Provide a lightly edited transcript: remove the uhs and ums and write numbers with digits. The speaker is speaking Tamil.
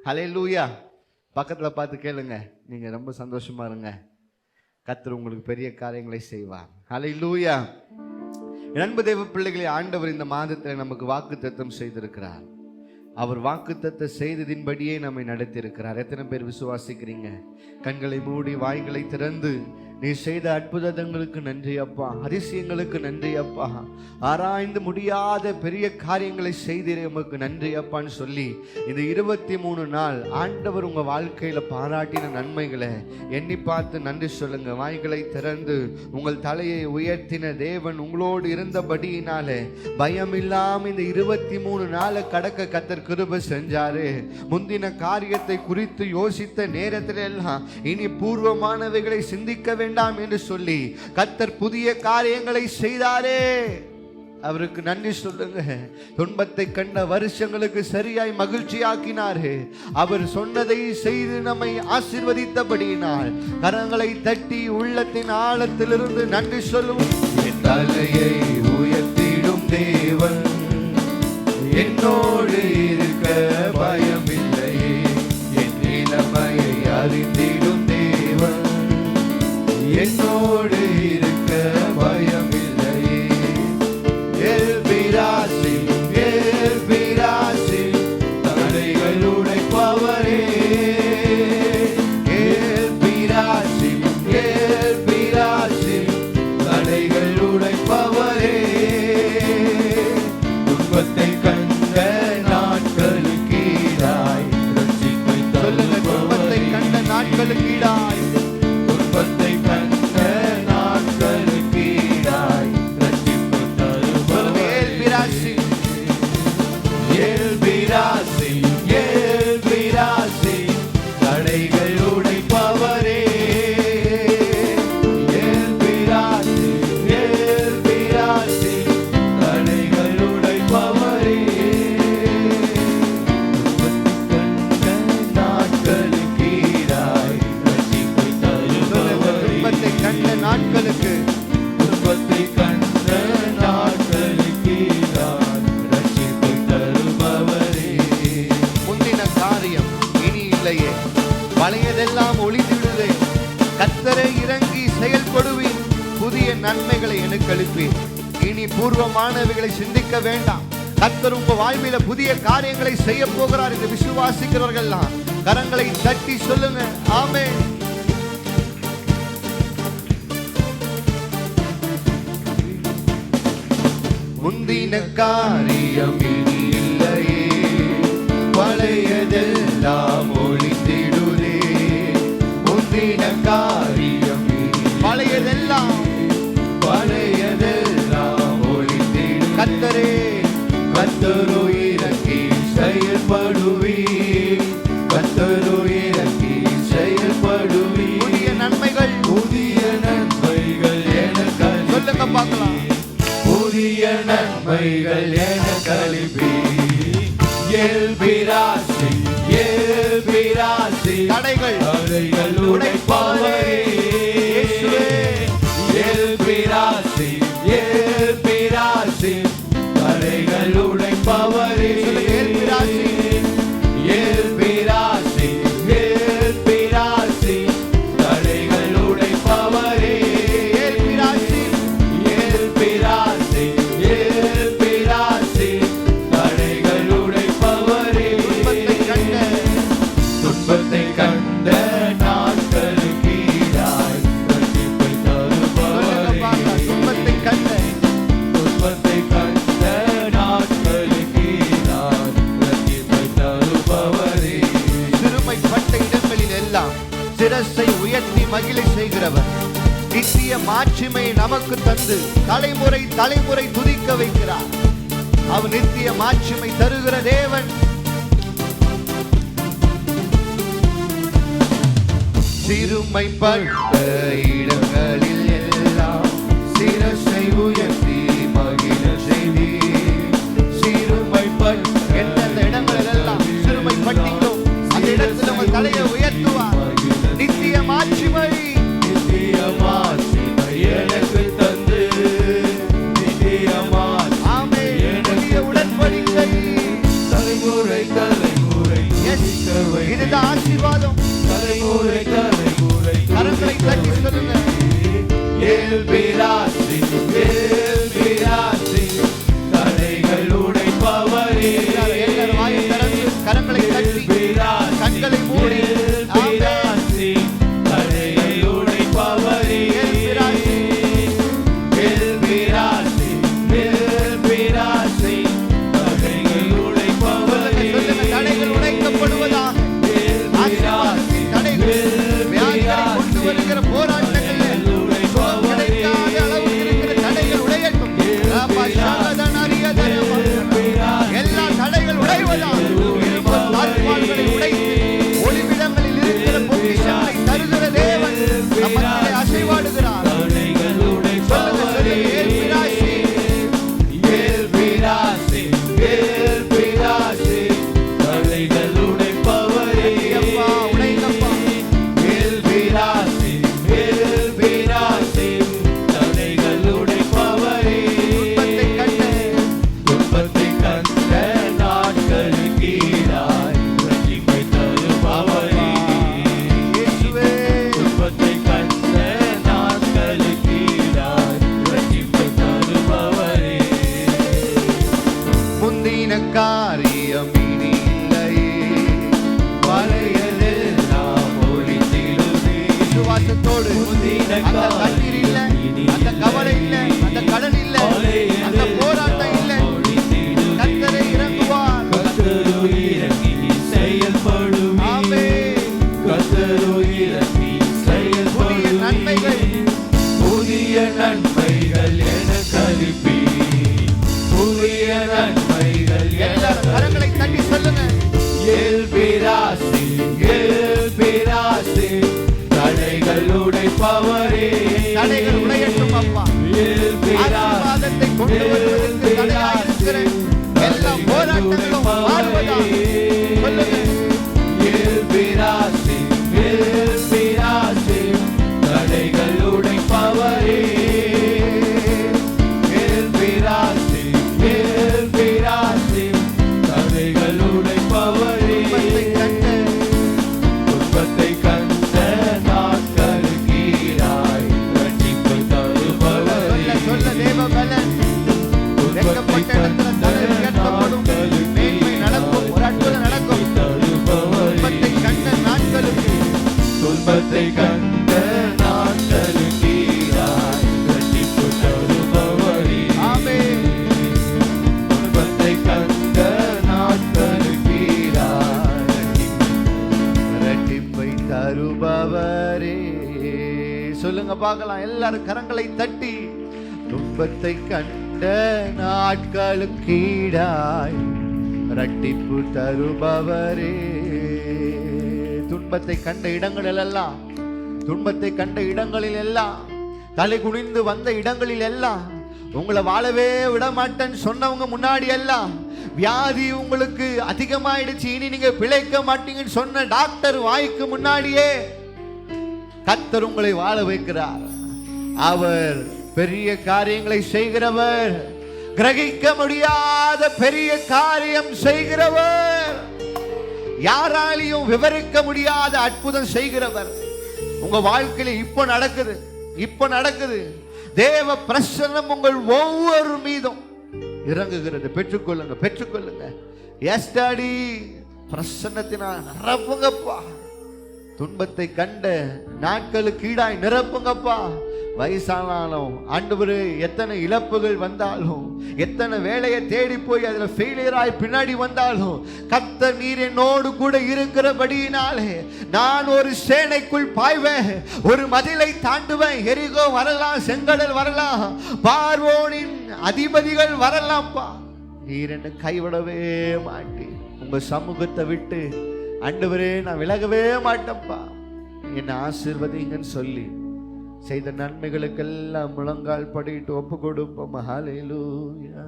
ஹல்லேலூயா. பக்கத்துல பார்த்து கேளுங்க, நீங்க ரொம்ப சந்தோஷமா இருங்க, கர்த்தர் உங்களுக்கு பெரிய காரியங்களை செய்வார். ஹல்லேலூயா. அன்பு தேவ பிள்ளைகளை, ஆண்டவர் இந்த மாதத்தில் நமக்கு வாக்குத்தத்தம் செய்திருக்கிறார். அவர் வாக்குத்தத்தம் செய்ததின்படியே நம்மை நடத்தியிருக்கிறார். எத்தனை பேர் விசுவாசிக்கிறீங்க? கண்களை மூடி வாய்களை திறந்து, நீ செய்த அற்புதங்களுக்கு நன்றி அப்பா, அதிசயங்களுக்கு நன்றி அப்பா, ஆராய்ந்து முடியாத பெரிய காரியங்களை செய்தீரே உமக்கு நன்றி அப்பான்னு சொல்லி இந்த 23 நாள் ஆண்டவர் உங்க வாழ்க்கையில பாராட்டின நன்மைகளை எண்ணி பார்த்து நன்றி சொல்லுங்க. வாய்களை திறந்து உங்கள் தலையை உயர்த்தின தேவன் உங்களோடு இருந்தபடியினாலே பயம் இல்லாம இந்த 23 நாளை கடக்க கர்த்தர் கிருபை செஞ்சாரு. முந்தின காரியத்தை குறித்து யோசித்த நேரத்தில் எல்லாம் இனி பூர்வமானவைகளை சிந்திக்க வேண்டாம் என்று சொல்லி கர்த்தர் புதிய காரியங்களை செய்தாரே. அவருக்கு நன்றி சொல்லுங்க. துன்பத்தை கண்ட வருஷங்களுக்கு சரியாய் மகிழ்ச்சியாக்கினாரு. அவர் சொன்னதை செய்து நம்மை ஆசீர்வதித்தபடியினால் கரங்களை தட்டி உள்ளத்தின் ஆழத்திலிருந்து நன்றி சொல்லுவோம். என் தலையை உயர்த்திடும் தேவன் என்னோடு இருக்க பயமில்லையே, என் நிலைமையை அறிந்திடும் தேவன் என்னோடு இருக்க பயமில்லையே. எல்பிராசி எல்பிராசி தடைகள் உடைப்பவரே, எல்பிராசி எல்பிராசி தடைகள் உடைப்பவரே. துன்பத்தை கண்ட நாட்களுக்கீடாய் ரட்சிப்பை சொல்லுங்க. துன்பத்தை கண்ட நாட்களுக்கீடாய், துன்பத்தை கண்ட நாட்களுக்கீடாய் ரட்சிப்பை தருபவரே. எல்பிராசி எல்பிராசி எல்பிராசி தடைகள் உடைப்பவரே, எல்பிராசி எல்பிராசி தடைகள் உடைப்பவரே. நாட்களுக்கீடாய் ரட்சிப்பை தருபவரே. துன்பத்தை கண்ட நாட்களுக்கு, துன்பத்தை கண்ட நாட்களுக்கீடாய் ரட்சிப்பை தருபவரே. முந்தின காரியம் இனி இல்லையே, பழையதெல்லாம் ஒளிந்திடுதே. கர்த்தரை இறங்கி செயல்படுவீர், புதிய நன்மைகளை எனக்கு அளிப்பீர். இனி பூர்வமானவைகளை சிந்திக்க வேண்டாம். கர்த்தர் உங்க வாழ்வில புதிய காரியங்களை செய்ய போகிறார் என்று விசுவாசிக்கிறவர்கள் கரங்களை தட்டி சொல்லுங்க. ஆமென். முந்தின காரியம் இனி இல்லையே, பழையதெல்லாம் ஒளிந்திடுதே. முந்தின காரியம் பழையதெல்லாம் பழையதெல்லாம் ஒளிந்திடு. கர்த்தரே கர்த்தரோ இறங்கி செயல்படுவீர், கர்த்தரோ இறங்கி செயல்படுவீர். புதிய நன்மைகள், புதிய நன்மைகள் எனக்கு சொல்லுங்க பார்க்கலாம். புதிய நன்மைகள் எனக்கு அளிப்பீர். எல்பிராசி எல்பிராசி தடைகள் தடைகள் உடைப்பவரே. எல்பிராசி எல்பிராசி தடைகள் உடைப்பவரே. எல்பிராசி எல்பிராசி எல்பிராசி தடைகள் உடைப்பவரே. எல்பிராசி எல்பிராசி எல்பிராசி தடைகள் உடைப்பவரே. துன்பத்தை கண்ட நாட்களுக்கீடாய் ரட்சிப்பை தருபவரே. துன்பத்தை கண்ட துன்பத்தை கண்ட நாட்களுக்கீடாய் ரட்சிப்பை தருபவரே. சிறுமைப்பட்ட இடங்களில் எல்லாம் சிரசை உயர்த்தி மகிழ செய்கிறவர், நித்திய மாட்சிமை நமக்கு தந்து தலைமுறை தலைமுறை துதிக்க வைக்கிறார். அவர் நித்திய மாட்சிமை தருகிற தேவன். சிறுமைப்பட்ட இடங்களில் எல்லாம் சிரசை உயர்த்தி மகிழ செய்தீர். சிறுமைப்பட்ட எந்தெந்த இடங்களில் எல்லாம் சிறுமைப்பட்டீங்களோ அந்த இடத்தில் உங்கள் தலையை உயர்த்துவார். நித்திய மாட்சிமை நித்திய மாட்சிமை எனக்கு தந்து, நித்திய மாட்சிமை எனக்கு உடன்படிக்கை தலைமுறை தலைமுறை எல்பிராசி எல்பிராசி தடைகள் உடைப்பவரே. எல்லாரும் வாயை திறந்து கரங்களை தட்டி கண்களை மூடி எல்பிராசி தடைகள் உடைப்பவரே. எல்பிராசி எல்பிராசி தடைகள் உடைப்பவரே. தடைகள் உடைக்கப்படுவதாக. தடைகள் வியாதிகளை கொண்டு வருகிற போராட்டங்களில் கிடைக்காத அளவுக்கு இருக்கிற தடைகள் உடையட்டும். எல்லா தடைகள் உடைவதாக. தாழ்வாள்களை உடைத்து ஒளிவிடங்களில் இருக்கிற பொக்கிஷங்களை தருகிற தேவன் நம்மை அசைவாடுகிறார். காரியம் இனி இல்லையே, பழையதெல்லாம் ஒழிந்திடுமே. விசுவாசத்தோடு அந்த கண்ணீர் இல்லை, அந்த கவலை இல்லை, அந்த கடன் இல்லை, அந்த போராட்டம் இல்லை. கர்த்தரே இறங்குவார். கர்த்தரே இறங்கி செயல்படும். ஆமென். கர்த்தரே இறங்கி செயல்படும். புதிய நன்மைகள் புதிய நன்மைகள் எனக்கு அளிப்பி. புதிய நன்மைகள் எல்லாரும் கரங்களை தட்டி சொல்லுங்க. எல்பிராசி எல்பிராசி தடைகள் உடைப்பவரே. தடைகள் உடையட்டும் அப்பா. ஆசீர்வாதத்தை கொண்டு வருவதற்கு தடையாக இருக்கிற எல்லா போராட்டங்களும் மாறுவதாக. சொல்லுங்க. எல்பிராசி எல்பிராசி தடைகள் உடைப்பவரே. எல்பிராசி எல்பிராசி தடைகள் உடைப்பவரே. துன்பத்தை கண்ட நாட்களுக்கீராய் ரட்சிப்பை தருபவரே. சொல்ல தேவ பலன் வெட்கப்பட்ட இடத்துல தலை உயர்த்தப்படும். மேன்மை நடக்கும். ஒரு அற்புதம் நடக்கும். துன்பத்தை கண்ட நாட்களுக்கு துன்பத்தை கண்ட நாட்களுக்கீராய் ரட்சிப்பு தருபவரே. ஆமென். துன்பத்தை கண்ட நாட்களுக்கீராய் இரட்டிப்பை தருபவரே. சொல்லுங்க பார்க்கலாம். எல்லாரும் கரங்களை தட்டி. துன்பத்தை கண்ட நாட்களுக்கீடாய் இரட்டிப்பு தருபவரே. துன்பத்தை கண்ட இடங்களில் எல்லாம், துன்பத்தை கண்ட இடங்களில் எல்லாம், தலை குனிந்து வந்த இடங்களில் எல்லாம், உங்களை வாழவே விட மாட்டேன்னு சொன்னவங்க முன்னாடி எல்லாம், வியாதி உங்களுக்கு அதிகமாயிடுச்சு, இனி நீங்க பிழைக்க மாட்டீங்கன்னு சொன்ன டாக்டர் வாய்க்கு முன்னாடியே கர்த்தர் உங்களை வாழ வைக்கிறார். அவர் பெரிய காரியங்களை செய்கிறவர். கிரகிக்க முடியாத பெரிய காரியம் செய்கிறவர். யாராலையும் விவரிக்க முடியாத அற்புதம் செய்கிறவர் உங்க வாழ்க்கையில இப்ப நடக்குது. இப்ப நடக்குது. தேவ பிரசன்னம் உங்கள் ஒவ்வொரு மீதும் இறங்குகிறது. பெற்றுக்கொள்ளுங்க, பெற்றுக்கொள்ளுங்க. எஸ் டாடி, பிரசன்னத்தினால் நிரப்புங்கப்பா. துன்பத்தை கண்ட நாட்களுக்கு ஈடாய் நிரப்புங்கப்பா. வயசானாலும் ஆண்டவரே, எத்தனை இழப்புகள் வந்தாலும், எத்தனை வேலையை தேடி போய் அதுல ஃபெயிலியராய் பின்னாடி வந்தாலும், கர்த்தர் நீர் என்னோடு கூட இருக்கிறபடியினாலே நான் ஒரு சேனைக்குள் பாய்வேன், ஒரு மதிலை தாண்டுவேன். எரிகோ வரலாம், செங்கடல் வரலாம், பார்வோனின் அதிபதிகள் வரலாம்ப்பா, நீர் என்னை கைவிடவே மாட்டீர். உங்க சமூகத்தை விட்டு ஆண்டவரே நான் விலகவே மாட்டேன்ப்பா, என்னை ஆசீர்வதிங்கன்னு சொல்லி செய்த நன்மைகளுக்கெல்லாம் முழங்கால் படிட்டு ஒப்பு கொடுப்போம். ஹல்லேலூயா.